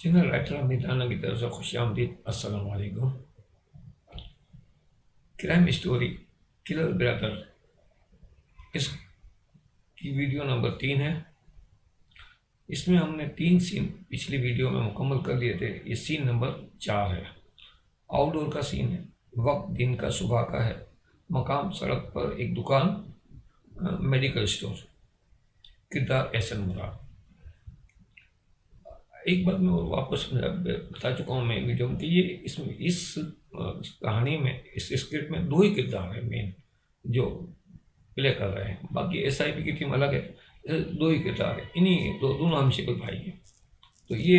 Channel writer Amit Rana की तरफ से खुशामदीद। अस्सलाम वालेकुम। क्राइम स्टोरी किलर ब्रदर इसकी वीडियो नंबर 3 है। इसमें हमने 3 सीन पिछली वीडियो में मुकम्मल कर लिए थे। ये सीन नंबर 4 है। आउटडोर का सीन है। वक्त दिन का सुबह का है। मकाम सड़क पर एक दुकान, मेडिकल स्टोर। किरदार एहसन मुराद। एक बात मैं वापस बता चुका हूँ मैं वीडियो में कि ये इसमें इस कहानी में, इस स्क्रिप्ट में 2 ही किरदार है मेन जो प्ले कर रहे हैं। बाकी SIP की टीम अलग है। 2 ही किरदार है। इन्हीं दोनों हमशक्ल भाई हैं। तो ये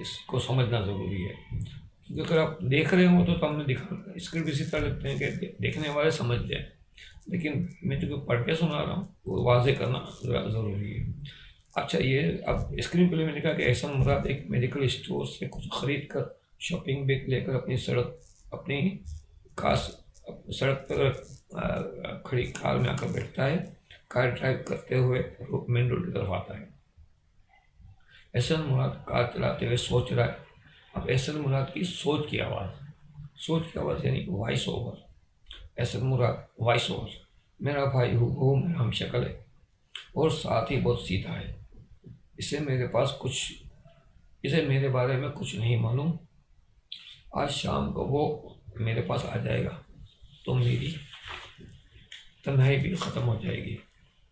इसको समझना ज़रूरी है, क्योंकि अगर आप देख रहे हो तो हमने दिखा स्क्रिप्ट इसी तरह लिखते हैं कि देखने वाले समझ जाए, लेकिन मैं जो पढ़ के सुना रहा हूँ वो वाजे करना ज़रूरी है। अच्छा, ये अब स्क्रीन प्ले में लिखा कि एहसन मुराद एक मेडिकल स्टोर से कुछ खरीद कर शॉपिंग बैग लेकर अपनी सड़क पर खड़ी कार में आकर बैठता है। कार ड्राइव करते हुए मेन रोड की तरफ आता है। एहसन मुराद कार चलाते हुए सोच रहा है। अब एहसन मुराद की सोच की आवाज़ यानी वॉइस ओवर। एहसन मुराद वॉइस ओवर। मेरा भाई हूबहू मेरा हमशक्ल है और साथ ही बहुत सीधा है। इसे मेरे बारे में कुछ नहीं मालूम। आज शाम को वो मेरे पास आ जाएगा तो मेरी तन्हाई भी ख़त्म हो जाएगी।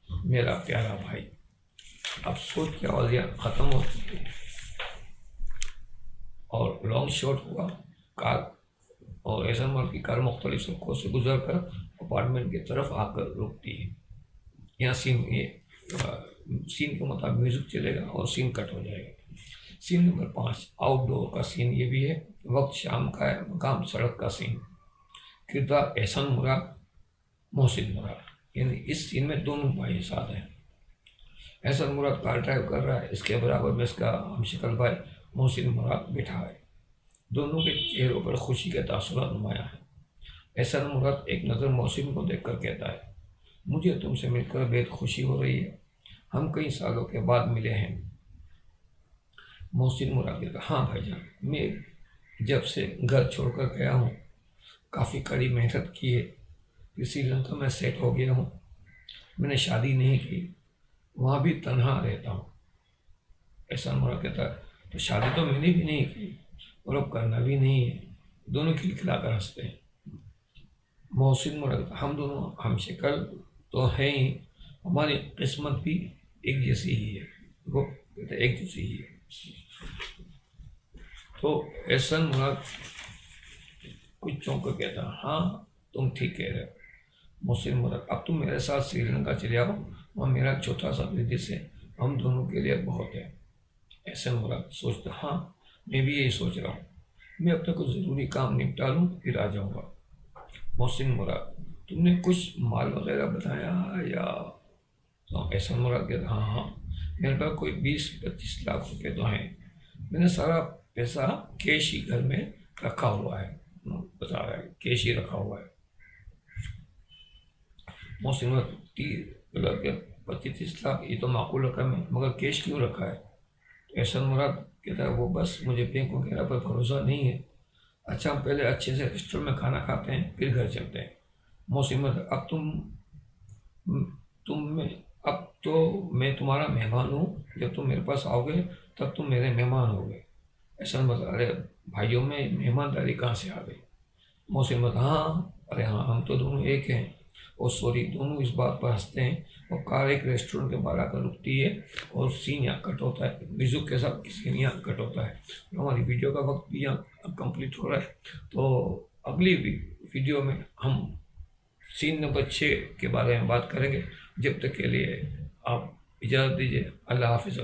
मेरा प्यारा भाई। अब सोच की आवाज़ ख़त्म हो चुकी है और लॉन्ग शॉट हुआ। कार और एहसन मुराद की कार मुख्तलिफ सड़कों से गुजर कर अपार्टमेंट की तरफ आकर रुकती है। यहाँ सीन के मुताबिक म्यूजिक चलेगा और सीन कट हो जाएगा। सीन नंबर 5 आउटडोर का सीन ये भी है। वक्त शाम का है। मकाम सड़क का सीन। किरदार एहसन मुराद, मोहसिन मुराद, यानी इस सीन में दोनों भाई साथ हैं। एहसन मुराद कार ड्राइव कर रहा है। इसके बराबर में इसका हमशक्ल भाई मोहसिन मुराद बैठा है। दोनों के चेहरों पर खुशी के तासुरात नुमायां हैं। एहसन मुराद एक नज़र मोहसिन को देखकर कहता है, मुझे तुमसे मिलकर बेहद खुशी हो रही है। हम कई सालों के बाद मिले हैं। मोहसिन मुराद कहता, हाँ भाईजान, मैं जब से घर छोड़कर गया हूँ काफ़ी कड़ी मेहनत की है। श्रीलंका में सेट हो गया हूँ। मैंने शादी नहीं की, वहाँ भी तन्हा रहता हूँ। एहसन मुराद कहता है, तो शादी तो मैंने भी नहीं की और अब करना भी नहीं है। दोनों खिलखिलाकर हंसते हैं। मोहसिन मुराद, हम दोनों हमशक्ल तो हैं ही, हमारी किस्मत भी एक जैसी ही है। वो कहते एक जैसी ही है। तो एहसन मुराद कुछ चौंक कर कहता, हाँ तुम ठीक कह रहे हो। मोहसिन मुराद, अब तुम मेरे साथ श्रीलंका चले आओ, वहाँ मेरा छोटा सा बिजनेस है, हम दोनों के लिए बहुत है। एहसन मुराद सोचता, हाँ मैं भी यही सोच रहा हूँ। मैं अब तक कुछ ज़रूरी काम निपटा लूँ फिर आ जाऊँगा। मोहसिन मुराद, तुमने कुछ माल वगैरह बताया या? तो एहसन मुराद कहता, हाँ मेरे पास कोई 20-25 लाख रुपए तो हैं। मैंने सारा पैसा कैश ही घर में रखा हुआ है। बता रहा है कैश ही रखा हुआ है। मोहसिन मुराद, 25-30 लाख ये तो माकूल रकम है, मगर कैश क्यों रखा है? तो एहसन मुराद कहता है, वो बस मुझे बैंक वगैरह पर भरोसा नहीं है। अच्छा, हम पहले अच्छे से रेस्टोरेंट में खाना खाते हैं फिर घर चलते हैं। मोहसिन मुराद, अब तो मैं तुम्हारा मेहमान हूँ। जब तुम मेरे पास आओगे तब तुम मेरे मेहमान होगे। ऐसा बता, अरे भाइयों में मेहमानदारी कहाँ से आ गई? मोहसिन मुराद, हाँ अरे हाँ, हम तो दोनों एक हैं। और सॉरी, दोनों इस बात पर हंसते हैं और कार एक रेस्टोरेंट के बाहर आकर रुकती है और सीन यहाँ कट होता है। म्यूजिक के साथ सीन यहाँ कट होता है। हमारी वीडियो का वक्त भी यहाँ कंप्लीट हो रहा है। तो अगली वीडियो में हम सीन नंबर 6 के बारे में बात करेंगे। जब तक के लिए आप इजाज़त दीजिए। अल्लाह हाफिज़।